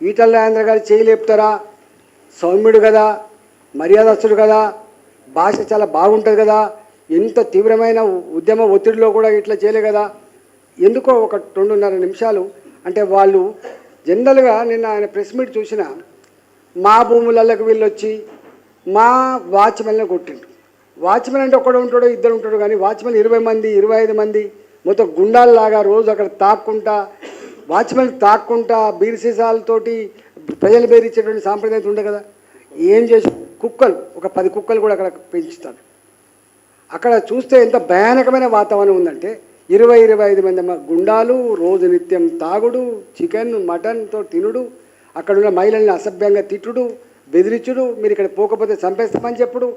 ఈటల రాజేంద్ర గారు చేయలేపుతారా? సౌమ్యుడు కదా, మర్యాదస్తుడు కదా, భాష చాలా బాగుంటుంది కదా, ఎంత తీవ్రమైన ఉద్యమ ఒత్తిడిలో కూడా ఇట్లా చేయలే కదా. ఎందుకో ఒక 2.5 నిమిషాలు అంటే వాళ్ళు జనరల్గా నిన్న ఆయన ప్రెస్ మీట్ చూసిన మా భూములలోకి వీళ్ళు వచ్చి మా వాచ్మెన్లో కొట్టిండు. వాచ్మెన్ అంటే ఒక్కడు ఉంటాడు, ఇద్దరు ఉంటాడు, కానీ వాచ్మెన్ 20 మంది 25 మంది మొత్తం గుండాల్లాగా రోజు అక్కడ తాక్కుంటా, వాచ్మెన్ తాక్కుంటా బీర్ సీసాలతోటి ప్రజలు బేరించేటువంటి సాంప్రదాయం ఉండే కదా. ఏం చేసి కుక్కలు ఒక 10 కుక్కలు కూడా అక్కడ పెంచుతారు. అక్కడ చూస్తే ఎంత భయానకమైన వాతావరణం ఉందంటే 20-25 మంది గుండాలు రోజు నిత్యం తాగుడు, చికెన్ మటన్తో తినుడు, అక్కడున్న మహిళల్ని అసభ్యంగా తిట్టుడు, బెదిరించుడు, మీరు ఇక్కడ పోకపోతే చంపేస్తామని చెప్పుడు,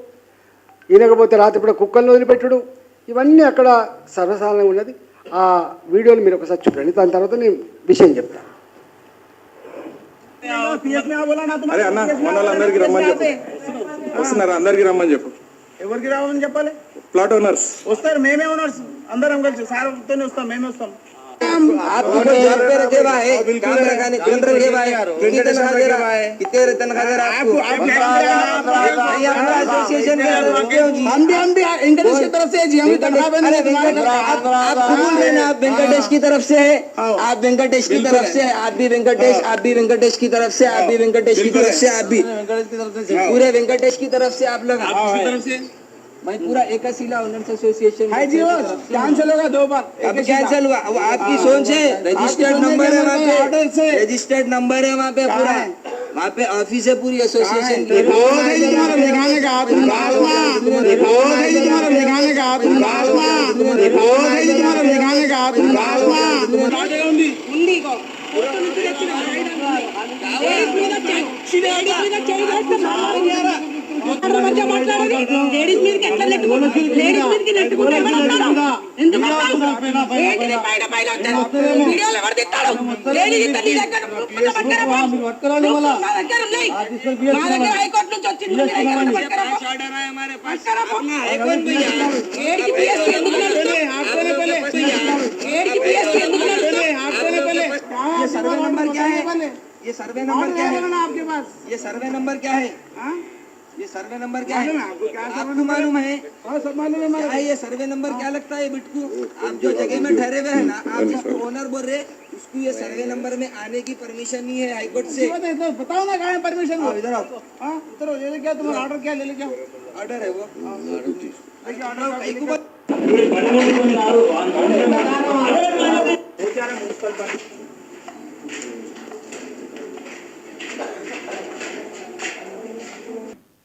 ఈనకపోతే రాత్రిపూట కుక్కలను వదిలిపెట్టుడు, ఇవన్నీ అక్కడ సర్వసాధారణంగా ఉన్నది. ఆ వీడియోలు మీరు ఒకసారి చూడండి, దాని తర్వాత నేను విషయం చెప్తాను. అరే అన్న మనోళ్ళందరికీ రమ్మని చెప్పు. వస్తున్నారా? అందరికీ రమ్మని చెప్పు. ఎవరికి రావాలని చెప్పాలి? ప్లాట్ ఓనర్స్ వస్తారు, మేమే ఓనర్స్ అందరం కలిసి సార్తోనే వస్తాం, మేమే వస్తాం. वेंकटेश की तरफ से आप वेंकटेश की तरफ से आप भी वेंकटेश, आप भी वेंकटेश की तरफ से आप भी वेंकटेश की तरफ से आप भी पूरे वेंकटेश की तरफ से आप लोग मैं पूरा एकशिला ओनर्स एसोसिएशन कैंसिल होगा 2 बार। अब कैंसिल हुआ, आपकी सोच है। रजिस्टर्ड नंबर है वहाँ पे, रजिस्टर्ड नंबर है वहाँ पे, पूरा वहाँ पे ऑफिस है पूरी एसोसिएशन की। లేడీస్ మీదకి ఎట్లా నెట్టుకుంటారు? లేడీస్ మీదకి నెట్టుకుంటే ఎందుకు వీడియోలు ఎవరు తిట్టాడు? లేడీస్ మా దగ్గర హైకోర్టు నుంచి వచ్చింది. सर्वे नंबर क्या है? ये सर्वे नंबर क्या है आपके पास? ये सर्वे नंबर क्या है? ये सर्वे नंबर क्या है? आपको मालूम है? क्या है ये सर्वे नंबर? क्या लगता है बिट्टू? आप जो जगह में ठहरे हुए हैं ना, आप जिसको ओनर बोल रहे, उसको ये सर्वे नंबर में आने की परमिशन नहीं है हाईकोर्ट से। बताओ ना कहाँ है परमिशन? इधर आओ, उतरो। ले क्या तुम्हारा ऑर्डर? क्या ले क्या ऑर्डर है वो?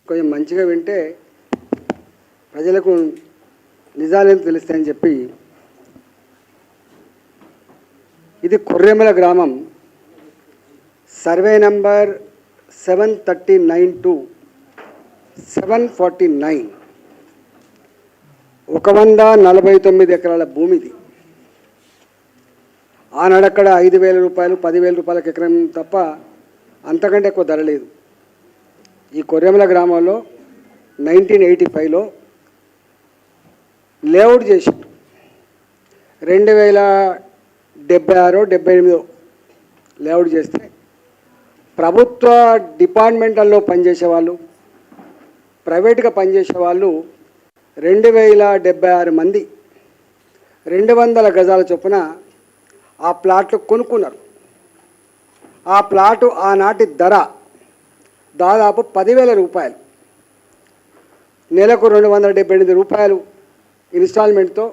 కొంచెం మంచిగా వింటే ప్రజలకు నిజాలేం తెలుస్తాయని చెప్పి, ఇది కొర్రెమల గ్రామం, సర్వే నంబర్ 739-749, 149 ఎకరాల భూమిది. ఆనాడక్కడ 5,000 రూపాయలు 10,000 రూపాయలకు ఎకరం తప్ప అంతకంటే ఎక్కువ ధర లేదు. ఈ కొర్రెమల గ్రామంలో 1985లో లేఅవుట్ చేశారు. 2076-78 లేఅవుట్ చేస్తే ప్రభుత్వ డిపార్ట్మెంట్లలో పనిచేసే వాళ్ళు, ప్రైవేట్గా పనిచేసే వాళ్ళు 2076 మంది 200 గజాల చొప్పున ఆ ప్లాట్లు కొనుక్కున్నారు. ఆ ప్లాటు ఆనాటి ధర దాదాపు 10,000 రూపాయలు, నెలకు 278 రూపాయలు ఇన్స్టాల్మెంట్తో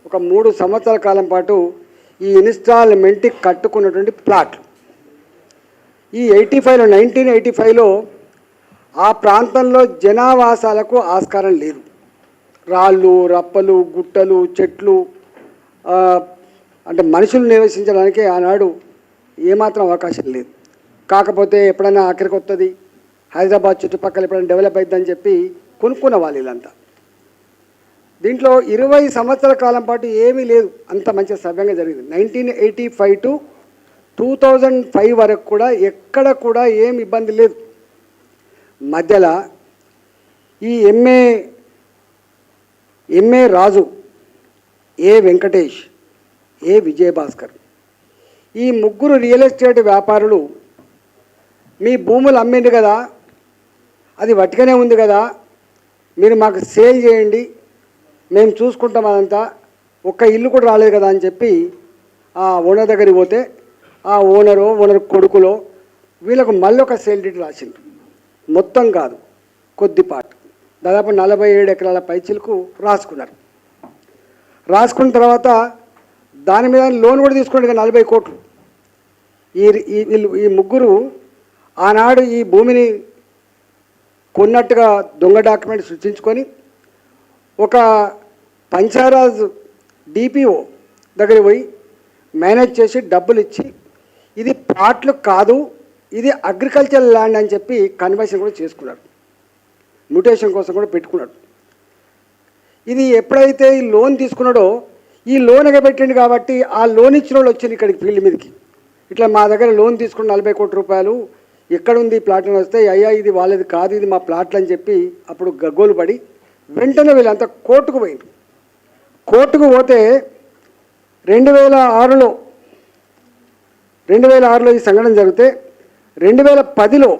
ఒక 3 సంవత్సరాల కాలం పాటు ఈ ఇన్స్టాల్మెంట్కి కట్టుకున్నటువంటి ప్లాట్లు. ఈ 1985లో ఆ ప్రాంతంలో జనావాసాలకు ఆస్కారం లేదు. రాళ్ళు, రప్పలు, గుట్టలు, చెట్లు, అంటే మనుషులు నివసించడానికి ఆనాడు ఏమాత్రం అవకాశం లేదు. కాకపోతే ఎప్పుడైనా ఆఖరికి వస్తుంది, హైదరాబాద్ చుట్టుపక్కల ఎప్పుడైనా డెవలప్ అవుతుందని చెప్పి కొనుక్కున్న వాళ్ళు వీళ్ళంతా. దీంట్లో 20 సంవత్సరాల కాలం పాటు ఏమీ లేదు, అంత మంచిగా సవ్యంగా జరిగింది. 1985 to 2005 వరకు కూడా ఎక్కడ కూడా ఏం ఇబ్బంది లేదు. మధ్యలో ఈ ఎంఏ రాజు, ఏ వెంకటేష్, ఏ విజయభాస్కర్, ఈ ముగ్గురు రియల్ ఎస్టేట్ వ్యాపారులు మీ భూములు అమ్మింది కదా, అది వట్టిగానే ఉంది కదా, మీరు మాకు సేల్ చేయండి, మేము చూసుకుంటాం అదంతా, ఒక్క ఇల్లు కూడా రాలేదు కదా అని చెప్పి ఆ ఓనర్ దగ్గరికి పోతే ఆ ఓనర్ కొడుకులో వీళ్ళకు మళ్ళీ ఒక సేల్ డీడ్ రాసింది. మొత్తం కాదు, కొద్దిపాటు, దాదాపు 47 ఎకరాల పైచిలకు రాసుకున్నారు. రాసుకున్న తర్వాత దాని మీద లోన్ కూడా తీసుకున్నాడు 40 కోట్లు. ఈ ముగ్గురు ఆనాడు ఈ భూమిని కొన్నట్టుగా దొంగ డాక్యుమెంట్ సృష్టించుకొని ఒక పంచారాజ్ డిపిఓ దగ్గరికి పోయి మేనేజ్ చేసి డబ్బులు ఇచ్చి ఇది ప్లాట్లు కాదు, ఇది అగ్రికల్చర్ ల్యాండ్ అని చెప్పి కన్వర్షన్ కూడా చేసుకున్నాడు. మ్యూటేషన్ కోసం కూడా పెట్టుకున్నాడు. ఇది ఎప్పుడైతే ఈ లోన్ తీసుకున్నాడో ఈ లోన్ ఎగబెట్టిండు కాబట్టి ఆ లోన్ ఇచ్చిన వాళ్ళు వచ్చింది ఇక్కడికి ఫీల్డ్ మీదకి. ఇట్లా మా దగ్గర లోన్ తీసుకున్న 40 కోట్ల రూపాయలు ఎక్కడుంది ఈ ప్లాట్లు వస్తే, అయ్యా ఇది వాళ్ళది కాదు, ఇది మా ప్లాట్లు అని చెప్పి అప్పుడు గగ్గోలు పడి వెంటనే వీళ్ళంతా కోర్టుకు పోయింది. కోర్టుకు పోతే 2006లో ఈ సంఘటన జరిగితే 2009లో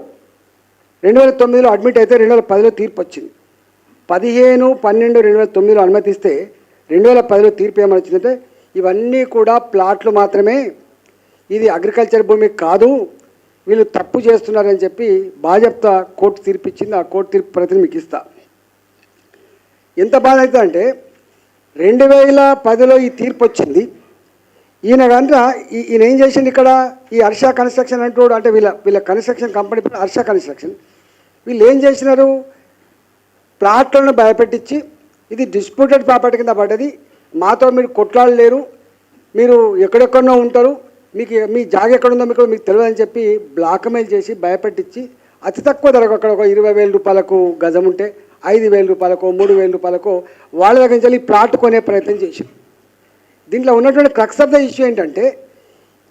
అడ్మిట్ అయితే 2010లో తీర్పు వచ్చింది. 15/12/2009లో అనుమతిస్తే 2010లో తీర్పు ఏమని వచ్చిందంటే ఇవన్నీ కూడా ప్లాట్లు మాత్రమే, ఇది అగ్రికల్చర్ భూమి కాదు, వీళ్ళు తప్పు చేస్తున్నారని చెప్పి బాజప్తా కోర్టు తీర్పు ఇచ్చింది. ఆ కోర్టు తీర్పు ప్రతిని మీకు ఇస్తా. ఎంత బాధ అవుతుంది అంటే 2010లో ఈ తీర్పు వచ్చింది. ఈయన కనుక ఈయన ఏం చేసింది ఇక్కడ, ఈ హర్ష కన్స్ట్రక్షన్ అంటూ అంటే వీళ్ళ కన్స్ట్రక్షన్ కంపెనీ హర్ష కన్స్ట్రక్షన్, వీళ్ళు ఏం చేసినారు, ప్లాట్లను భయపెట్టించి ఇది డిస్ప్యూటెడ్ ప్రాపర్టీ కింద పడ్డది, మాతో మీరు కొట్లాడలేరు, మీరు ఎక్కడెక్కడో ఉంటారు, మీకు మీ జాగ ఎక్కడుందో మీకు తెలియదు అని చెప్పి బ్లాక్మెయిల్ చేసి భయపెట్టించి అతి తక్కువ ధరకు అక్కడ ఒక 20,000 రూపాయలకు గజం ఉంటే 5,000 రూపాయలకో 3,000 రూపాయలకో వాళ్ళ దగ్గర నుంచి ఈ ప్లాట్ కొనే ప్రయత్నం చేసి. దీంట్లో ఉన్నటువంటి క్రక్స్ ఆఫ్ ద ఇష్యూ ఏంటంటే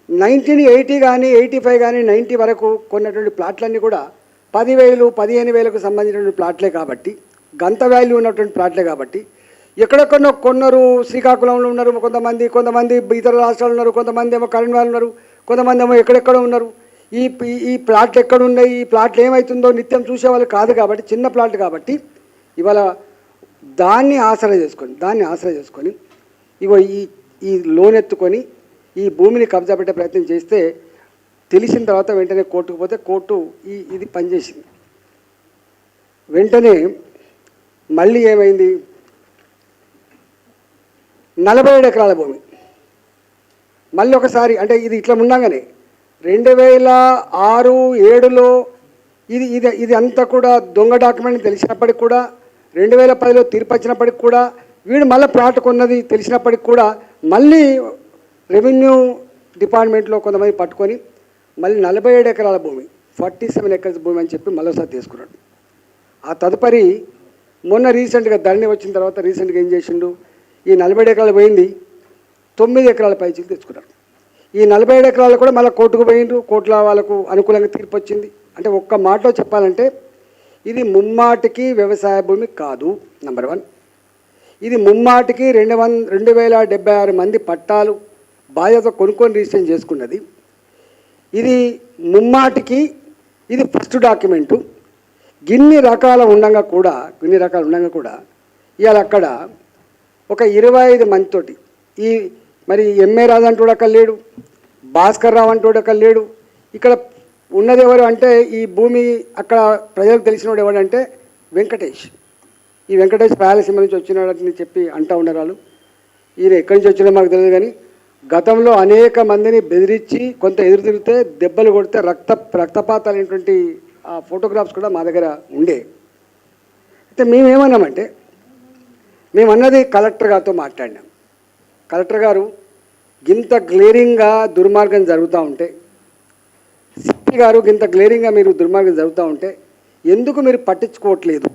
1980 కానీ 85 కానీ 90 వరకు కొన్నటువంటి ప్లాట్లన్నీ కూడా 10,000 15,000కు సంబంధించినటువంటి ప్లాట్లే కాబట్టి, గంత వాల్యూ ఉన్నటువంటి ప్లాట్లే కాబట్టి ఎక్కడెక్కడో కొన్నారు. శ్రీకాకుళంలో ఉన్నారు కొంతమంది ఇతర రాష్ట్రాలు ఉన్నారు, కొంతమంది ఏమో కరీంనగర్ ఉన్నారు, కొంతమంది ఏమో ఎక్కడెక్కడో ఉన్నారు. ఈ ప్లాట్లు ఎక్కడున్నాయి, ఈ ప్లాట్లు ఏమవుతుందో నిత్యం చూసేవాళ్ళు కాదు కాబట్టి, చిన్న ప్లాట్లు కాబట్టి ఇవాళ దాన్ని ఆసరా చేసుకొని ఇగో ఈ లోన్ ఎత్తుకొని ఈ భూమిని కబ్జా పెట్టే ప్రయత్నం చేస్తే తెలిసిన తర్వాత వెంటనే కోర్టుకు పోతే కోర్టు ఇది పనిచేసింది. వెంటనే మళ్ళీ ఏమైంది, 47 ఎకరాల భూమి మళ్ళీ ఒకసారి, అంటే ఇది ఇట్లా ఉండగానే 2006-07లో ఇది అంతా కూడా దొంగ డాక్యుమెంట్ తెలిసినప్పటికి కూడా, 2010లో తీర్పు వచ్చినప్పటికి కూడా, వీడు మళ్ళీ ప్లాట్ కొన్నది తెలిసినప్పటికి కూడా మళ్ళీ రెవెన్యూ డిపార్ట్మెంట్లో కొంతమంది పట్టుకొని మళ్ళీ 47 ఎకరాల భూమి 47 ఎకర్స్ భూమి అని చెప్పి మళ్ళీసారి తీసుకున్నాడు. ఆ తదుపరి మొన్న రీసెంట్గా ధరణి వచ్చిన తర్వాత రీసెంట్గా ఏం చేసిండు, ఈ 47 ఎకరాలు పోయింది 9 ఎకరాల పైచీలు తెచ్చుకున్నారు. ఈ 47 ఎకరాలు కూడా మళ్ళీ కోర్టుకు పోయిండ్రు, కోర్టులో వాళ్ళకు అనుకూలంగా తీర్పు వచ్చింది. అంటే ఒక్క మాటలో చెప్పాలంటే ఇది ముమ్మాటికి వ్యవసాయ భూమి కాదు. నెంబర్ 1, ఇది ముమ్మాటికి 2,076 మంది పట్టాలు బాధ్యత కొనుక్కొని రిజిస్ట్రేషన్ చేసుకున్నది. ఇది ముమ్మాటికి ఇది ఫస్ట్ డాక్యుమెంటు. ఇన్ని రకాలు ఉండగా కూడా ఇవాళ అక్కడ ఒక 25 మందితోటి ఈ మరి ఎంఏ రాజు అంటూ అక్కడ లేడు, భాస్కర్ రావు అంటూ అక్కడ లేడు. ఇక్కడ ఉన్నది ఎవరు అంటే ఈ భూమి అక్కడ ప్రజలకు తెలిసినవాడు ఎవడంటే వెంకటేష్. ఈ వెంకటేష్ రాయలసీమ నుంచి వచ్చినాడని చెప్పి అంటూ ఉన్నారు వాళ్ళు. ఈయన ఎక్కడి నుంచి వచ్చినా మాకు తెలియదు, కానీ గతంలో అనేక మందిని బెదిరించి కొంత ఎదురు తిరిగితే దెబ్బలు కొడితే రక్తపాతాలైనటువంటి ఆ ఫోటోగ్రాఫ్స్ కూడా మా దగ్గర ఉండే. అయితే మేమేమన్నామంటే, మేమన్నది కలెక్టర్ గారితో మాట్లాడినాం. కలెక్టర్ గారు గింత గ్లేరింగ్గా దుర్మార్గం జరుగుతూ ఉంటే, సిపి గారు గింత గ్లేరింగ్గా మీరు దుర్మార్గం జరుగుతూ ఉంటే ఎందుకు మీరు పట్టించుకోవట్లేదు